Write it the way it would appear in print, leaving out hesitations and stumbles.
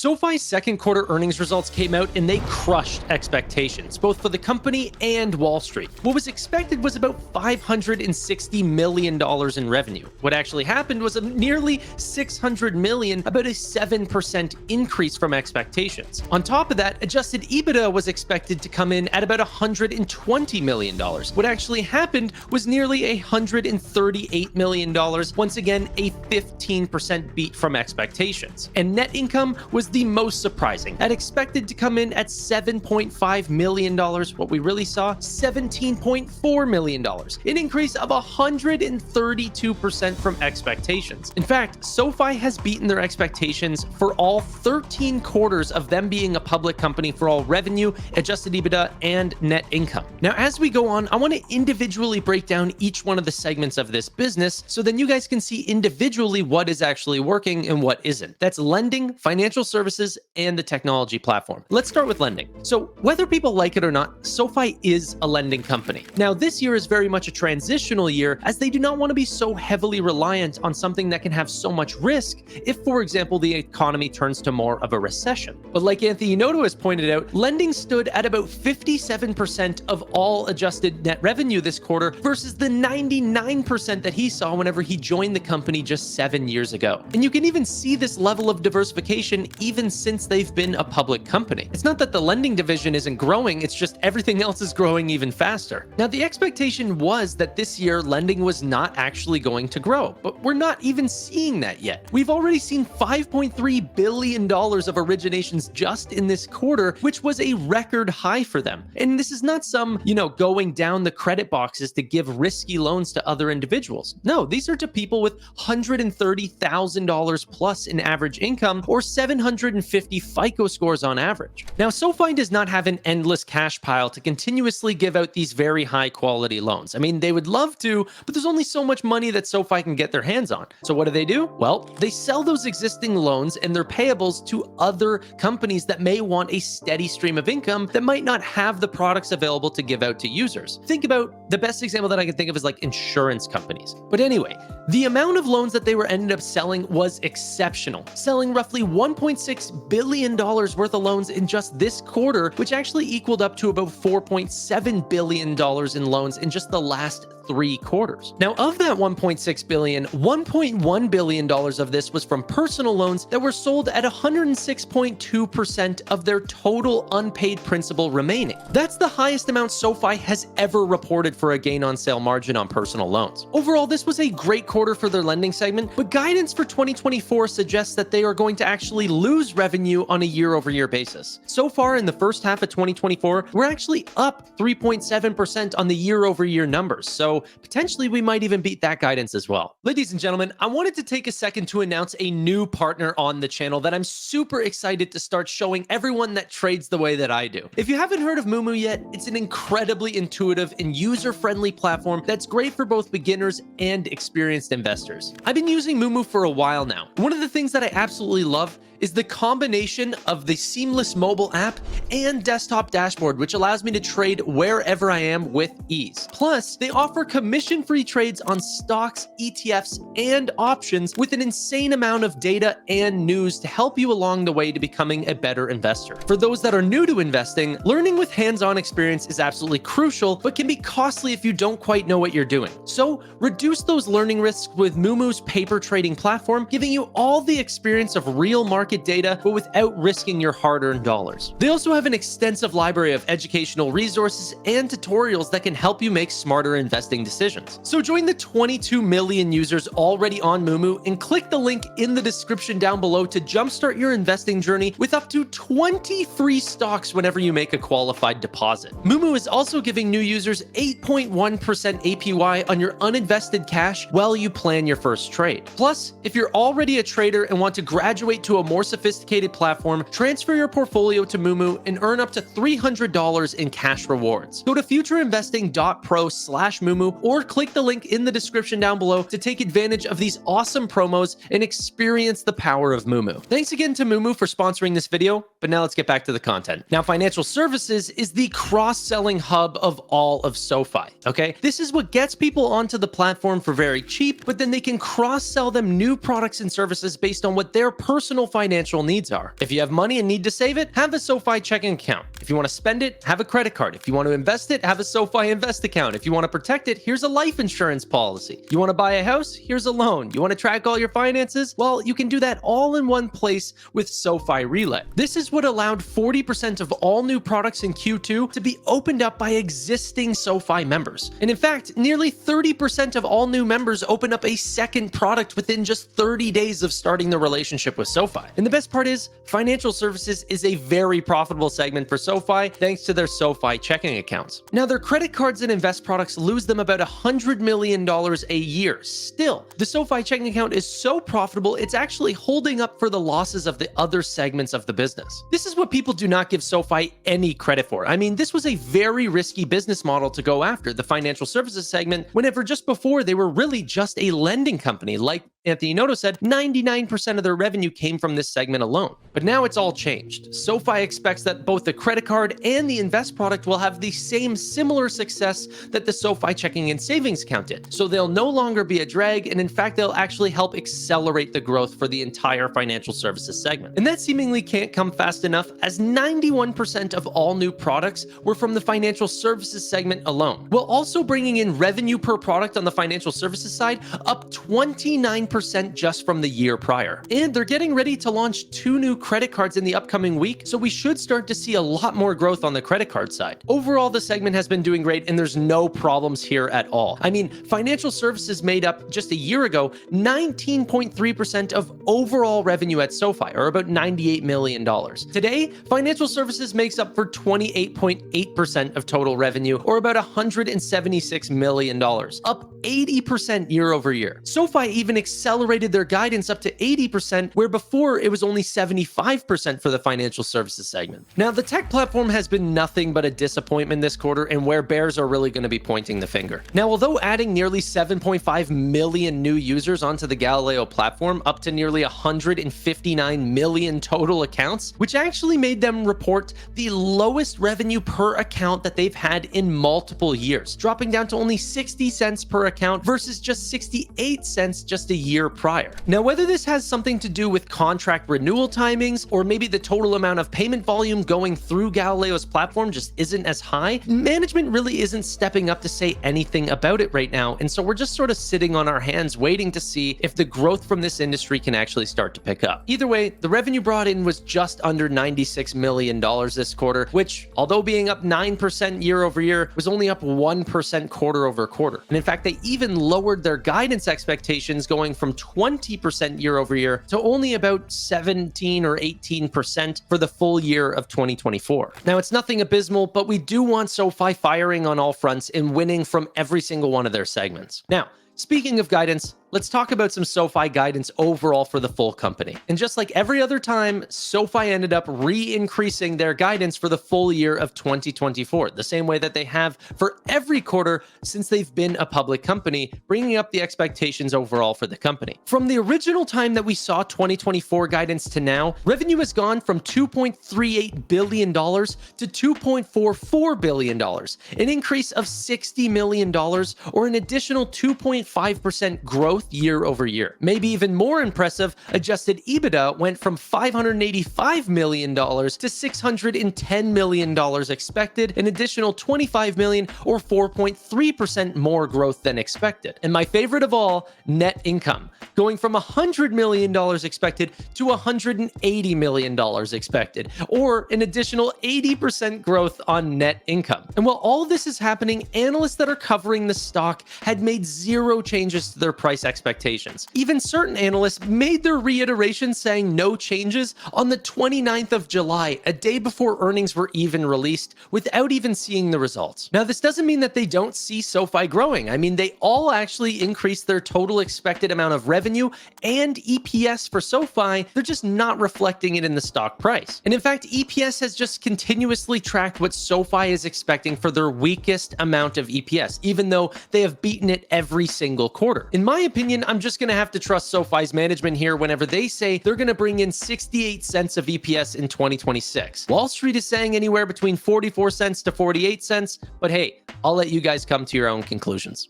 SoFi's second quarter earnings results came out and they crushed expectations, both for the company and Wall Street. What was expected was about $560 million in revenue. What actually happened was a nearly $600 million, about a 7% increase from expectations. On top of that, adjusted EBITDA was expected to come in at about $120 million. What actually happened was nearly $138 million, once again a 15% beat from expectations. And net income was the most surprising, at expected to come in at $7.5 million. What we really saw, $17.4 million, an increase of 132% from expectations. In fact, SoFi has beaten their expectations for all 13 quarters of them being a public company for all revenue, adjusted EBITDA, and net income. Now, as we go on, I want to individually break down each one of the segments of this business so then you guys can see individually what is actually working and what isn't. That's lending, financial services, and the technology platform. Let's start with lending. So whether people like it or not, SoFi is a lending company. Now, this year is very much a transitional year as they do not want to be so heavily reliant on something that can have so much risk if, for example, the economy turns to more of a recession. But like Anthony Noto has pointed out, lending stood at about 57% of all adjusted net revenue this quarter versus the 99% that he saw whenever he joined the company just 7 years ago. And you can even see this level of diversification even since they've been a public company. It's not that the lending division isn't growing, it's just everything else is growing even faster. Now, the expectation was that this year lending was not actually going to grow, but we're not even seeing that yet. We've already seen $5.3 billion of originations just in this quarter, which was a record high for them. And this is not some, going down the credit boxes to give risky loans to other individuals. No, these are to people with $130,000 plus in average income or 750 FICO scores on average. Now, SoFi does not have an endless cash pile to continuously give out these very high quality loans. I mean, they would love to, but there's only so much money that SoFi can get their hands on. So what do? Well, they sell those existing loans and their payables to other companies that may want a steady stream of income that might not have the products available to give out to users. Think about the best example that I can think of is like insurance companies. But anyway, the amount of loans that they were ended up selling was exceptional, selling roughly $1.6 billion worth of loans in just this quarter, which actually equaled up to about $4.7 billion in loans in just the last 3 quarters. Now, of that $1.6 billion, $1.1 billion of this was from personal loans that were sold at 106.2% of their total unpaid principal remaining. That's the highest amount SoFi has ever reported for a gain on sale margin on personal loans. Overall, this was a great quarter for their lending segment, but guidance for 2024 suggests that they are going to actually lose revenue on a year-over-year basis. So far in the first half of 2024, we're actually up 3.7% on the year-over-year numbers. So potentially we might even beat that guidance as well. Ladies and gentlemen, I wanted to take a second to announce a new partner on the channel that I'm super excited to start showing everyone that trades the way that I do. If you haven't heard of Moomoo yet, it's an incredibly intuitive and user-friendly platform that's great for both beginners and experienced investors. I've been using Moomoo for a while now. One of the things that I absolutely love is the combination of the seamless mobile app and desktop dashboard, which allows me to trade wherever I am with ease. Plus, they offer commission-free trades on stocks, ETFs, and options with an insane amount of data and news to help you along the way to becoming a better investor. For those that are new to investing, learning with hands-on experience is absolutely crucial, but can be costly if you don't quite know what you're doing. So, reduce those learning risks with Moomoo's paper trading platform, giving you all the experience of real market data, but without risking your hard-earned dollars. They also have an extensive library of educational resources and tutorials that can help you make smarter investing decisions. So join the 22 million users already on Moomoo and click the link in the description down below to jumpstart your investing journey with up to 20 free stocks whenever you make a qualified deposit. Moomoo is also giving new users 8.1% APY on your uninvested cash while you plan your first trade. Plus, if you're already a trader and want to graduate to a more sophisticated platform, transfer your portfolio to Moomoo and earn up to $300 in cash rewards. Go to futureinvesting.pro/Moomoo or click the link in the description down below to take advantage of these awesome promos and experience the power of Moomoo. Thanks again to Moomoo for sponsoring this video, but now let's get back to the content. Now, financial services is the cross-selling hub of all of SoFi, okay? This is what gets people onto the platform for very cheap, but then they can cross-sell them new products and services based on what their personal financial financial needs are. If you have money and need to save it, have a SoFi checking account. If you want to spend it, have a credit card. If you want to invest it, have a SoFi Invest account. If you want to protect it, here's a life insurance policy. You want to buy a house? Here's a loan. You want to track all your finances? Well, you can do that all in one place with SoFi Relay. This is what allowed 40% of all new products in Q2 to be opened up by existing SoFi members. And in fact, nearly 30% of all new members open up a second product within just 30 days of starting the relationship with SoFi. And the best part is, financial services is a very profitable segment for SoFi thanks to their SoFi checking accounts. Now, their credit cards and invest products lose them about $100 million a year. Still, the SoFi checking account is so profitable, it's actually holding up for the losses of the other segments of the business. This is what people do not give SoFi any credit for. I mean, this was a very risky business model to go after, the financial services segment, whenever just before they were really just a lending company. Like Anthony Noto said, 99% of their revenue came from this segment alone. But now it's all changed. SoFi expects that both the credit card and the invest product will have the same similar success that the SoFi checking and savings account did. So they'll no longer be a drag, and in fact, they'll actually help accelerate the growth for the entire financial services segment. And that seemingly can't come fast enough, as 91% of all new products were from the financial services segment alone, while also bringing in revenue per product on the financial services side up 29% just from the year prior. And they're getting ready to launch 2 new credit cards in the upcoming week, so we should start to see a lot more growth on the credit card side. Overall, the segment has been doing great, and there's no problems here at all. I mean, financial services made up just a year ago 19.3% of overall revenue at SoFi, or about $98 million. Today, financial services makes up for 28.8% of total revenue, or about $176 million, up 80% year over year. SoFi even accelerated their guidance up to 80%, where before it was only 75% for the financial services segment. Now, the tech platform has been nothing but a disappointment this quarter, and where bears are really going to be pointing the finger. Now, although adding nearly 7.5 million new users onto the Galileo platform, up to nearly 159 million total accounts, which actually made them report the lowest revenue per account that they've had in multiple years, dropping down to only 60 cents per account versus just 68 cents just a year prior. Now, whether this has something to do with contract renewal timings, or maybe the total amount of payment volume going through Galileo's platform just isn't as high, management really isn't stepping up to say anything about it right now, and so we're just sort of sitting on our hands waiting to see if the growth from this industry can actually start to pick up. Either way, the revenue brought in was just under $96 million this quarter, which, although being up 9% year over year, was only up 1% quarter over quarter. And in fact, they even lowered their guidance expectations, going from 20% year over year to only about 17 or 18% for the full year of 2024. Now, it's nothing abysmal, but we do want SoFi firing on all fronts and winning from every single one of their segments. Now, speaking of guidance, let's talk about some SoFi guidance overall for the full company. And just like every other time, SoFi ended up re-increasing their guidance for the full year of 2024, the same way that they have for every quarter since they've been a public company, bringing up the expectations overall for the company. From the original time that we saw 2024 guidance to now, revenue has gone from $2.38 billion to $2.44 billion, an increase of $60 million, or an additional 2.5% growth year over year. Maybe even more impressive, adjusted EBITDA went from $585 million to $610 million expected, an additional $25 million, or 4.3% more growth than expected. And my favorite of all, net income, going from $100 million expected to $180 million expected, or an additional 80% growth on net income. And while all this is happening, analysts that are covering the stock had made zero changes to their price expectations. Even certain analysts made their reiteration saying no changes on the 29th of July, a day before earnings were even released, without even seeing the results. Now, this doesn't mean that they don't see SoFi growing. I mean, they all actually increased their total expected amount of revenue and EPS for SoFi. They're just not reflecting it in the stock price. And in fact, EPS has just continuously tracked what SoFi is expecting for their weakest amount of EPS, even though they have beaten it every single quarter. In my opinion, I'm just going to have to trust SoFi's management here whenever they say they're going to bring in 68 cents of EPS in 2026. Wall Street is saying anywhere between 44 cents to 48 cents, but hey, I'll let you guys come to your own conclusions.